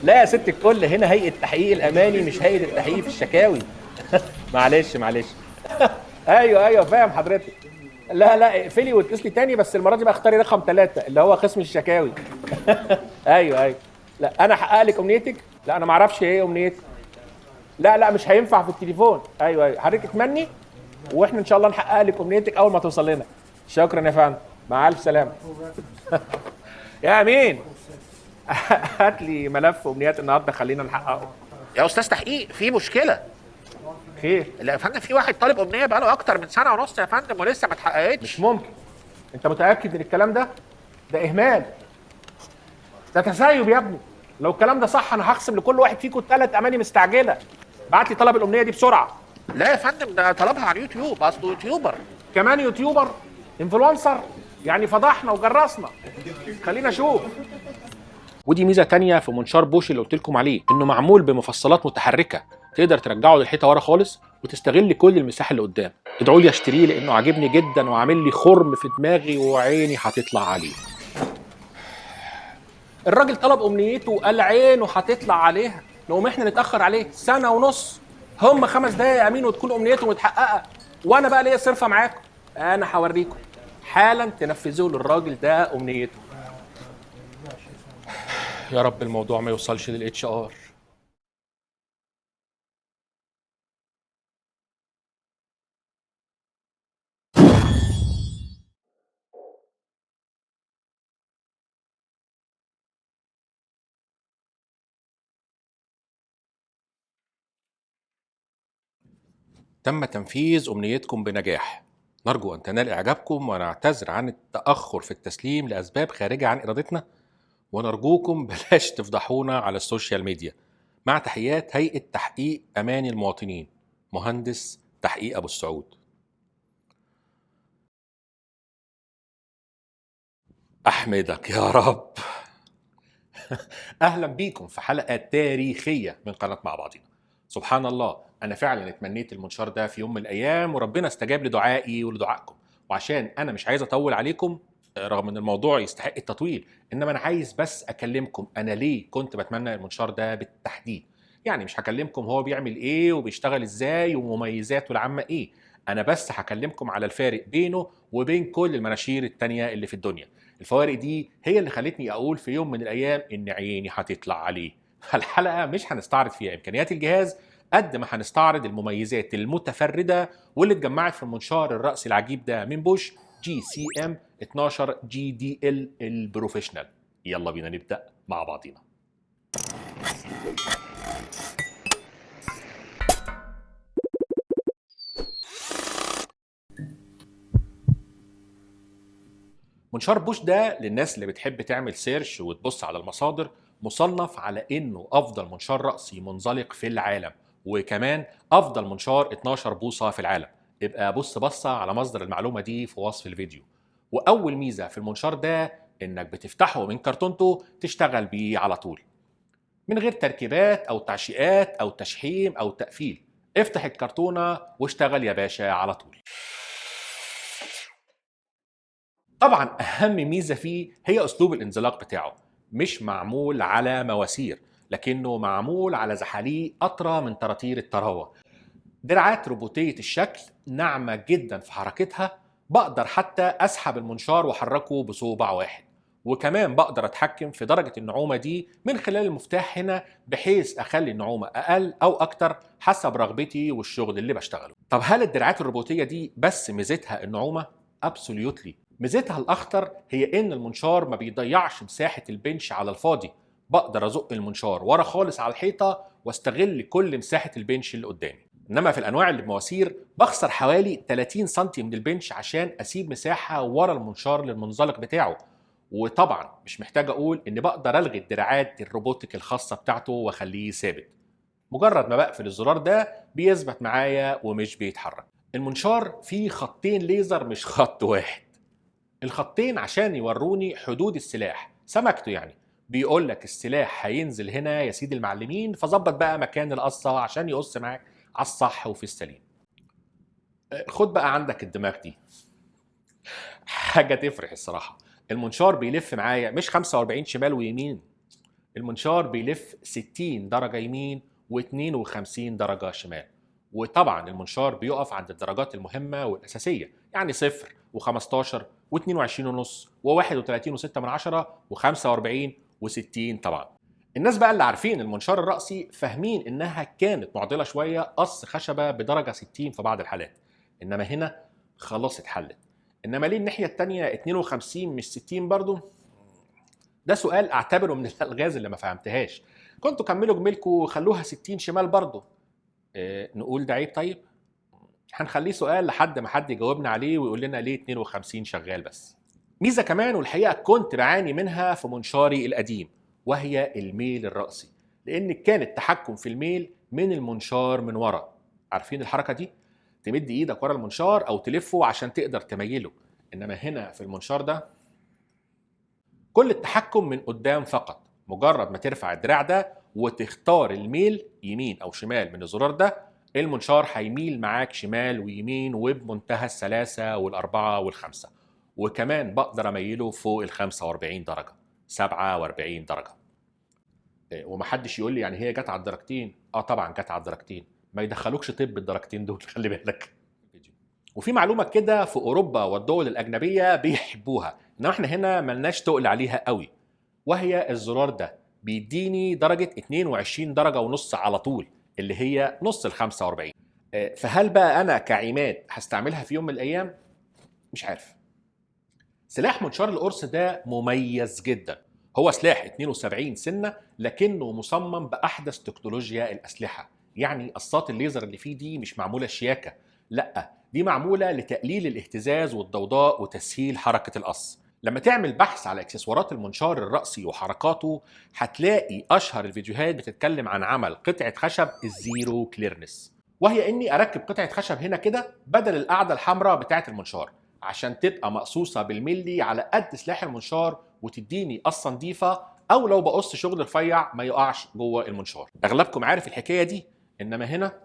لا يا ست الكل، هنا هيئه تحقيق الاماني مش هيئه التحقيق في الشكاوي. معلش معلش. ايوه ايوه فاهم حضرتك. لا لا اقفلي واتصلي تاني، بس المره دي بقى اختاري رقم 3 اللي هو قسم الشكاوي. ايوه ايوه. لا انا احقق لك امنيتك. لا انا ما اعرفش ايه امنيتك. لا لا مش هينفع في التليفون. ايوه ايوه حضرتك اتمني، واحنا ان شاء الله نحقق لك امنيتك اول ما توصل لنا. شكرا يا فندم، مع الف سلامه. يا امين. هات لي ملف امنيات النهارده خلينا نحققه. يا استاذ تحقيق، في مشكله. خير؟ لا يا فندم، في واحد طالب امنيه بقاله اكتر من سنه ونص يا فندم ولسه ما مش اتحققتش. ممكن. انت متاكد من الكلام ده؟ ده اهمال، ده تسيب يا ابني. لو الكلام ده صح انا هخصم لكل واحد فيكم 3 اماني مستعجله. بعت لي طلب الامنيه دي بسرعه. لا يا فندم، ده طلبها على اليوتيوب، اصله يوتيوبر. كمان يوتيوبر؟ انفلونسر؟ يعني فضحنا وجرسنا. خلينا اشوف. ودي ميزه تانية في منشار بوش اللي قلت لكم عليه، انه معمول بمفصلات متحركه، تقدر ترجعه للحيطه ورا خالص وتستغل كل المساحه اللي قدام. ادعوا لي اشتريه لانه عاجبني جدا وعامل لي خرم في دماغي وعيني هتطلع عليه. الراجل طلب امنيته وقال عينه هتطلع عليها، نقوم احنا نتاخر عليه سنه ونص؟ هم 5 دقايق يا امين وتكون امنيته متحققه، وانا بقى ليا صرفه معاكم. انا هوريكم حالا تنفذوا للراجل ده امنيته. يا رب الموضوع ما يوصلش للاتش ار. تم تنفيذ امنيتكم بنجاح. نرجو ان تنال اعجابكم ونعتذر عن التاخر في التسليم لاسباب خارجه عن ارادتنا، ونرجوكم بلاش تفضحونا على السوشيال ميديا. مع تحيات هيئه تحقيق اماني المواطنين، مهندس تحقيق ابو السعود. احمدك يا رب. اهلا بيكم في حلقه تاريخيه من قناه مع بعضنا. سبحان الله، انا فعلا اتمنيت المنشار ده في يوم من الايام وربنا استجاب لدعائي ولدعائكم. وعشان انا مش عايز اطول عليكم رغم ان الموضوع يستحق التطويل، انما انا عايز بس اكلمكم انا ليه كنت بتمنى المنشار ده بالتحديد. يعني مش هكلمكم هو بيعمل ايه وبيشتغل ازاي ومميزاته العامه ايه، انا بس هكلمكم على الفارق بينه وبين كل المناشير التانية اللي في الدنيا. الفوارق دي هي اللي خلتني اقول في يوم من الايام ان عيني هتطلع عليه. الحلقه مش هنستعرض فيها امكانيات الجهاز قد ما هنستعرض المميزات المتفرده واللي اتجمعت في المنشار الرأسي العجيب ده من بوش GCM 12 GDL البروفيشنال. يلا بينا نبدأ مع بعضينا. منشار بوش ده للناس اللي بتحب تعمل سيرش وتبص على المصادر، مصنف على انه افضل منشار رأسي منزلق في العالم، وكمان افضل منشار 12 بوصة في العالم. ابقى بص بصة على مصدر المعلومة دي في وصف الفيديو. واول ميزة في المنشار ده انك بتفتحه من كرتونته تشتغل بيه على طول من غير تركيبات او تعشيقات او تشحيم او تقفيل. افتح الكرتونة واشتغل يا باشا على طول. طبعا اهم ميزه فيه هي اسلوب الانزلاق بتاعه، مش معمول على مواسير لكنه معمول على زحاليق اطرى من طراطير الطراوه. دراعات روبوتيه الشكل ناعمه جدا في حركتها، بقدر حتى اسحب المنشار واحركه بصوبع واحد، وكمان بقدر اتحكم في درجه النعومه دي من خلال المفتاح هنا بحيث اخلي النعومه اقل او اكتر حسب رغبتي والشغل اللي بشتغله. طب هل الدراعات الروبوتيه دي بس ميزتها النعومه؟ ابسوليوتلي. ميزتها الاخطر هي ان المنشار ما بيضيعش مساحه البنش على الفاضي، بقدر ازق المنشار ورا خالص على الحيطه واستغل كل مساحه البنش اللي قدامي. انما في الانواع اللي بمواسير بخسر حوالي 30 سم من البنش عشان اسيب مساحه ورا المنشار للمنزلق بتاعه. وطبعا مش محتاج اقول ان بقدر الغي الدراعات الروبوتك الخاصه بتاعته واخليه ثابت. مجرد ما بقفل الزرار ده بيثبت معايا ومش بيتحرك. المنشار فيه خطين ليزر مش خط واحد. الخطين عشان يوروني حدود السلاح، سمكته يعني. بيقول لك السلاح هينزل هنا يا سيدي المعلمين، فظبط بقى مكان القصه عشان يقص معاك على الصح وفي السليم. خد بقى عندك الدماغ دي. حاجه تفرح الصراحه. المنشار بيلف معايا مش 45 شمال ويمين، المنشار بيلف 60 درجة يمين و52 درجة شمال. وطبعا المنشار بيقف عند الدرجات المهمة والأساسية، يعني 0 و15 و22.5 و31.6 و45 و60 طبعا. الناس بقى اللي عارفين المنشار الرأسي فاهمين إنها كانت معضلة شوية، قص خشبة بدرجة 60 في بعض الحالات، إنما هنا خلاص اتحلت. إنما ليه الناحية التانية 52 مش 60 برضو؟ ده سؤال اعتبره من الالغاز اللي ما فهمتهاش. كنتوا كملوا جميلكم وخلوها 60 شمال برضه. نقول ده عيب؟ طيب هنخليه سؤال لحد ما حد يجاوبنا عليه ويقول لنا ليه 52 شغال بس. ميزه كمان والحقيقه كنت بعاني منها في منشاري القديم، وهي الميل الرأسي، لان كان التحكم في الميل من المنشار من ورا. عارفين الحركه دي؟ تمد ايدك ورا المنشار او تلفه عشان تقدر تميله، انما هنا في المنشار ده كل التحكم من قدام فقط. مجرد ما ترفع الدراع ده وتختار الميل يمين او شمال من الزرار ده، المنشار هيميل معاك شمال ويمين وبمنتهى السلاسة والأربعة والخمسة. وكمان بقدر أميله فوق ال 45 درجة، 47 درجة. ومحدش يقول لي يعني هي جت على الدرجتين. طبعا جت على الدرجتين، ما يدخلوكش طب الدرجتين دول، خلي بالك. وفي معلومة كده في أوروبا والدول الأجنبية بيحبوها، إنما إحنا هنا ملناش تقل عليها قوي، وهي الزرار ده بيديني درجة 22 درجة ونص على طول، اللي هي نص ال 45. فهل بقى أنا كعماد هستعملها في يوم من الأيام؟ مش عارف. سلاح منشار القرص ده مميز جدا، هو سلاح 72 سنة لكنه مصمم بأحدث تكنولوجيا الأسلحة. يعني قصات الليزر اللي فيه دي مش معمولة شياكة، لأ دي معمولة لتقليل الاهتزاز والضوضاء وتسهيل حركة القص. لما تعمل بحث على اكسسوارات المنشار الرأسي وحركاته هتلاقي أشهر الفيديوهات بتتكلم عن عمل قطعة خشب الزيرو كليرنس، وهي إني أركب قطعة خشب هنا كده بدل القاعدة الحمراء بتاعة المنشار، عشان تبقى مقصوصة بالملي على قد سلاح المنشار وتديني قصة نظيفة، أو لو بقص شغل رفيع ما يقعش جوه المنشار. أغلبكم عارف الحكاية دي، إنما هنا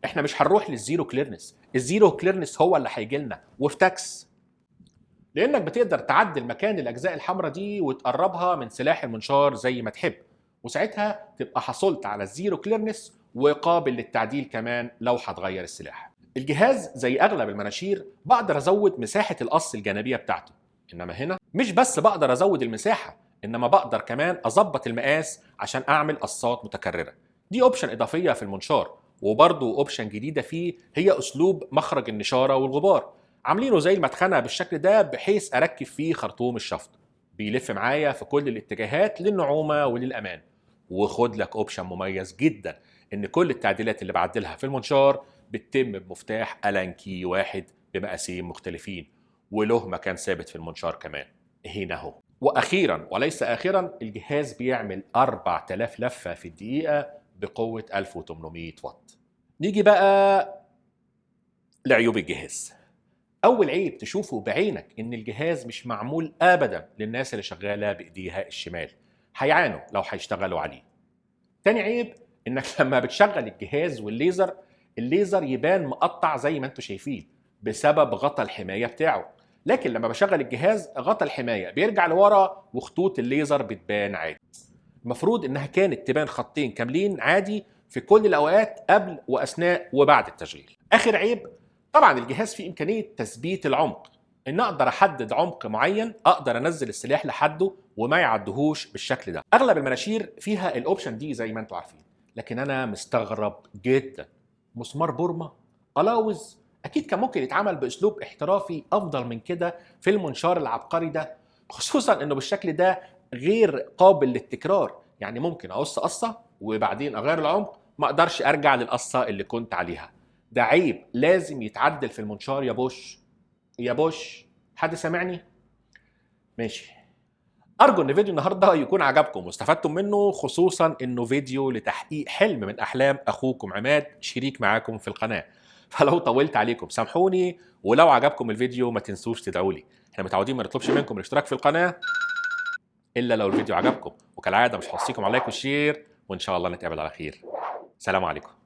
احنا مش هنروح للزيرو كليرنس. الزيرو كليرنس هو اللي هيجي لنا وفتكس، لانك بتقدر تعدل مكان الاجزاء الحمراء دي وتقربها من سلاح المنشار زي ما تحب، وساعتها تبقى حصلت على الزيرو كليرنس وقابل للتعديل كمان لو هتغير السلاح. الجهاز زي اغلب المناشير بقدر ازود مساحه القص الجانبيه بتاعته، انما هنا مش بس بقدر ازود المساحه، انما بقدر كمان اظبط المقاس عشان اعمل قصات متكرره. دي اوبشن اضافيه في المنشار. وبرضه اوبشن جديده فيه هي اسلوب مخرج النشاره والغبار، عاملينه زي المدخنه بالشكل ده بحيث اركب فيه خرطوم الشفط، بيلف معايا في كل الاتجاهات للنعومه وللامان. وخد لك اوبشن مميز جدا، ان كل التعديلات اللي بعدلها في المنشار بتتم بمفتاح الان كي واحد بمقاسين مختلفين، وله مكان ثابت في المنشار كمان هنا اهو. واخيرا وليس اخرا، الجهاز بيعمل 4000 لفه في الدقيقه بقوه 1800 واط. نيجي بقى لعيوب الجهاز. اول عيب تشوفه بعينك ان الجهاز مش معمول ابدا للناس اللي شغاله بايديها الشمال، هيعانوا لو هيشتغلوا عليه. تاني عيب انك لما بتشغل الجهاز والليزر، الليزر يبان مقطع زي ما انتم شايفين بسبب غطا الحمايه بتاعه، لكن لما بشغل الجهاز غطا الحمايه بيرجع لورا وخطوط الليزر بتبان عادي. المفروض انها كانت تبان خطين كاملين عادي في كل الاوقات قبل واثناء وبعد التشغيل. اخر عيب، طبعا الجهاز فيه امكانيه تثبيت العمق، ان اقدر احدد عمق معين اقدر انزل السلاح لحده وما يعدهوش بالشكل ده. اغلب المناشير فيها الاوبشن دي زي ما انتم عارفين، لكن انا مستغرب جدا. مسمار بورما الاوز اكيد كان ممكن يتعمل باسلوب احترافي افضل من كده في المنشار العبقري ده، خصوصا انه بالشكل ده غير قابل للتكرار. يعني ممكن اقص قصه وبعدين اغير العمق، ما اقدرش ارجع للقصه اللي كنت عليها. ده عيب لازم يتعدل في المنشار يا بوش. يا بوش، حد سامعني؟ ماشي. ارجو ان فيديو النهارده يكون عجبكم واستفدتم منه، خصوصا انه فيديو لتحقيق حلم من احلام اخوكم عماد، شريك معاكم في القناه. فلو طولت عليكم سامحوني، ولو عجبكم الفيديو ما تنسوش تدعوا لي. احنا متعودين ما نطلبش منكم الاشتراك في القناه الا لو الفيديو عجبكم، وكالعاده مش هوصيكم على لايك والشير، وان شاء الله نتقابل على خير. سلام عليكم.